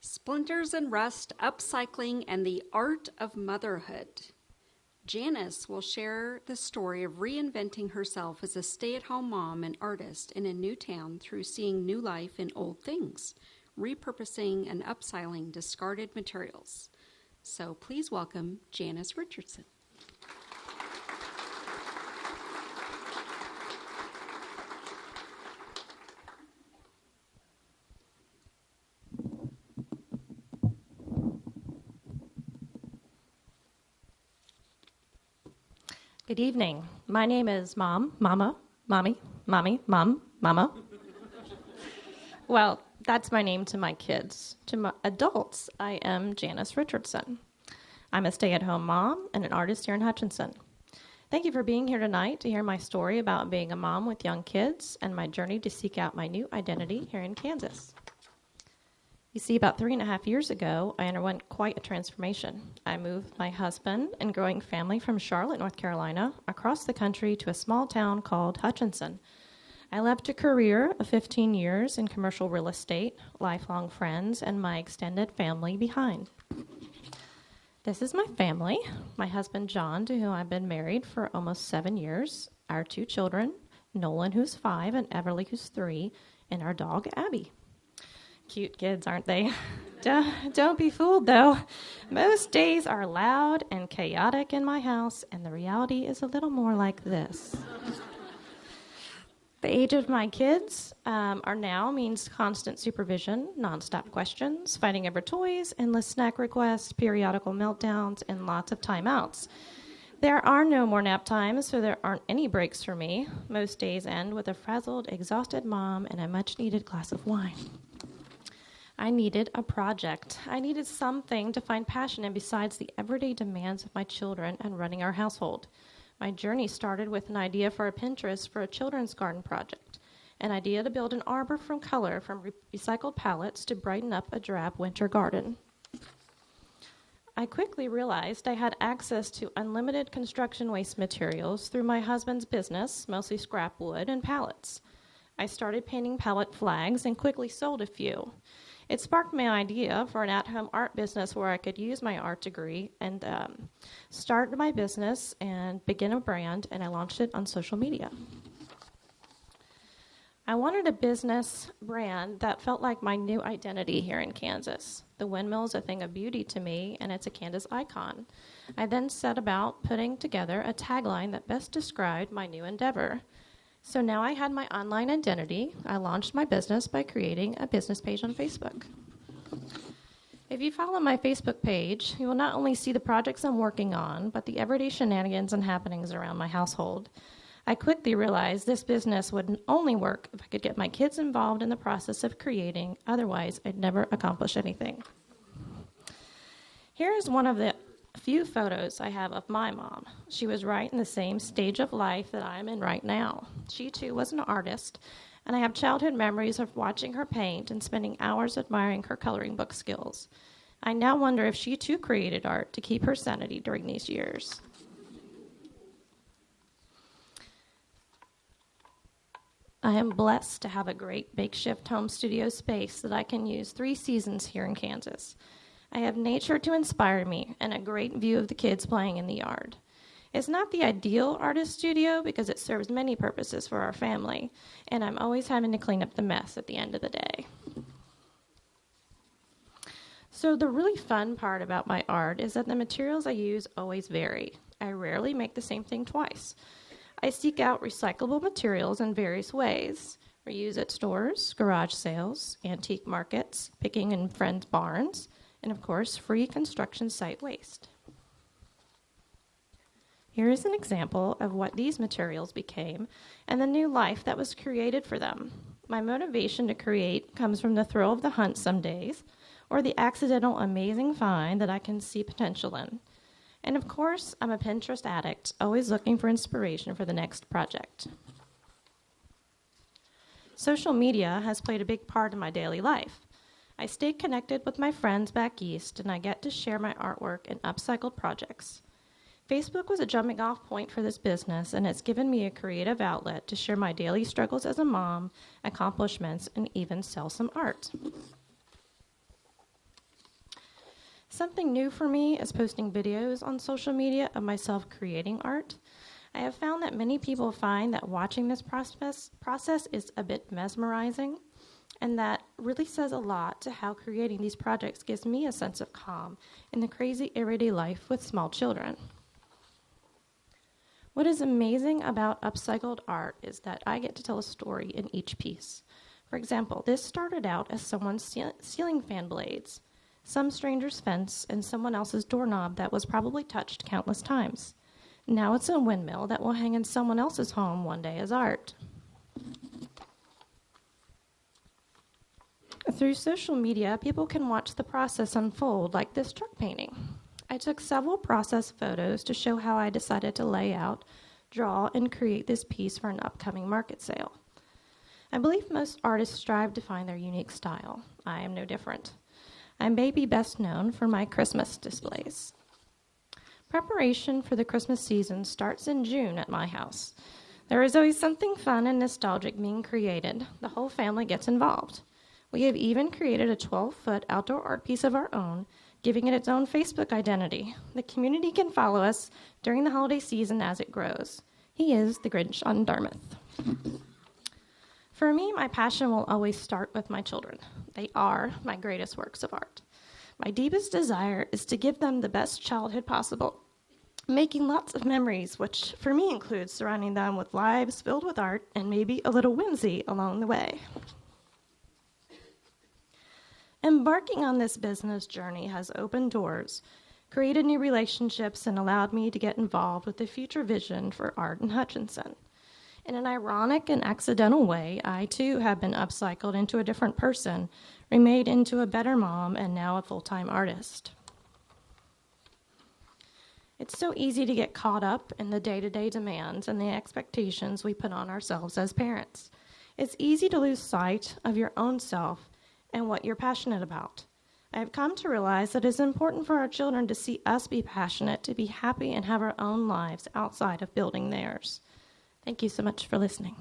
Splinters and Rust, Upcycling, and the Art of Motherhood. Janice will share the story of reinventing herself as a stay-at-home mom and artist in a new town through seeing new life in old things, repurposing and upcycling discarded materials. So please welcome Janice Richardson. Good evening. My name is Mom, Mama, Mommy, Mommy, Mom, Mama. Well, that's my name to my kids. To my adults, I am Janice Richardson. I'm a stay-at-home mom and an artist here in Hutchinson. Thank you for being here tonight to hear my story about being a mom with young kids and my journey to seek out my new identity here in Kansas. You see, about 3.5 years ago, I underwent quite a transformation. I moved my husband and growing family from Charlotte, North Carolina, across the country to a small town called Hutchinson. I left a career of 15 years in commercial real estate, lifelong friends, and my extended family behind. This is my family, my husband John, to whom I've been married for almost 7 years, our 2 children, Nolan, who's 5, and Everly, who's 3, and our dog, Abby. Cute kids, aren't they? Don't be fooled, though. Most days are loud and chaotic in my house, and the reality is a little more like this. The age of my kids are now means constant supervision, nonstop questions, fighting over toys, endless snack requests, periodical meltdowns, and lots of timeouts. There are no more nap times, so there aren't any breaks for me. Most days end with a frazzled, exhausted mom and a much-needed glass of wine. I needed a project. I needed something to find passion in besides the everyday demands of my children and running our household. My journey started with an idea for a Pinterest for a children's garden project, an idea to build an arbor from color from recycled pallets to brighten up a drab winter garden. I quickly realized I had access to unlimited construction waste materials through my husband's business, mostly scrap wood and pallets. I started painting pallet flags and quickly sold a few. It sparked my idea for an at-home art business where I could use my art degree and start my business and begin a brand, and I launched it on social media. I wanted a business brand that felt like my new identity here in Kansas. The windmill is a thing of beauty to me, and it's a Kansas icon. I then set about putting together a tagline that best described my new endeavor. So now I had my online identity. I launched my business by creating a business page on Facebook. If you follow my Facebook page, you will not only see the projects I'm working on, but the everyday shenanigans and happenings around my household. I quickly realized this business would only work if I could get my kids involved in the process of creating. Otherwise, I'd never accomplish anything. Here is one of the few photos I have of my mom. She was right in the same stage of life that I am in right now. She too was an artist, and I have childhood memories of watching her paint and spending hours admiring her coloring book skills. I now wonder if she too created art to keep her sanity during these years. I am blessed to have a great makeshift home studio space that I can use 3 seasons here in Kansas. I have nature to inspire me and a great view of the kids playing in the yard. It's not the ideal artist studio because it serves many purposes for our family, and I'm always having to clean up the mess at the end of the day. So the really fun part about my art is that the materials I use always vary. I rarely make the same thing twice. I seek out recyclable materials in various ways. Reuse at stores, garage sales, antique markets, picking in friends' barns, and of course, free construction site waste. Here is an example of what these materials became and the new life that was created for them. My motivation to create comes from the thrill of the hunt some days, or the accidental amazing find that I can see potential in. And of course, I'm a Pinterest addict, always looking for inspiration for the next project. Social media has played a big part in my daily life. I stay connected with my friends back east, and I get to share my artwork and upcycled projects. Facebook was a jumping off point for this business, and it's given me a creative outlet to share my daily struggles as a mom, accomplishments, and even sell some art. Something new for me is posting videos on social media of myself creating art. I have found that many people find that watching this process is a bit mesmerizing, and that really says a lot to how creating these projects gives me a sense of calm in the crazy everyday life with small children. What is amazing about upcycled art is that I get to tell a story in each piece. For example, this started out as someone's ceiling fan blades, some stranger's fence, and someone else's doorknob that was probably touched countless times. Now it's a windmill that will hang in someone else's home one day as art. Through social media, people can watch the process unfold, like this truck painting. I took several process photos to show how I decided to lay out, draw, and create this piece for an upcoming market sale. I believe most artists strive to find their unique style. I am no different. I may be best known for my Christmas displays. Preparation for the Christmas season starts in June at my house. There is always something fun and nostalgic being created. The whole family gets involved. We have even created a 12-foot outdoor art piece of our own, giving it its own Facebook identity. The community can follow us during the holiday season as it grows. He is the Grinch on Dartmouth. For me, my passion will always start with my children. They are my greatest works of art. My deepest desire is to give them the best childhood possible, making lots of memories, which for me includes surrounding them with lives filled with art and maybe a little whimsy along the way. Embarking on this business journey has opened doors, created new relationships, and allowed me to get involved with the future vision for art in Hutchinson. In an ironic and accidental way, I too have been upcycled into a different person, remade into a better mom, and now a full-time artist. It's so easy to get caught up in the day-to-day demands and the expectations we put on ourselves as parents. It's easy to lose sight of your own self and what you're passionate about. I have come to realize that it's important for our children to see us be passionate, to be happy, and have our own lives outside of building theirs. Thank you so much for listening.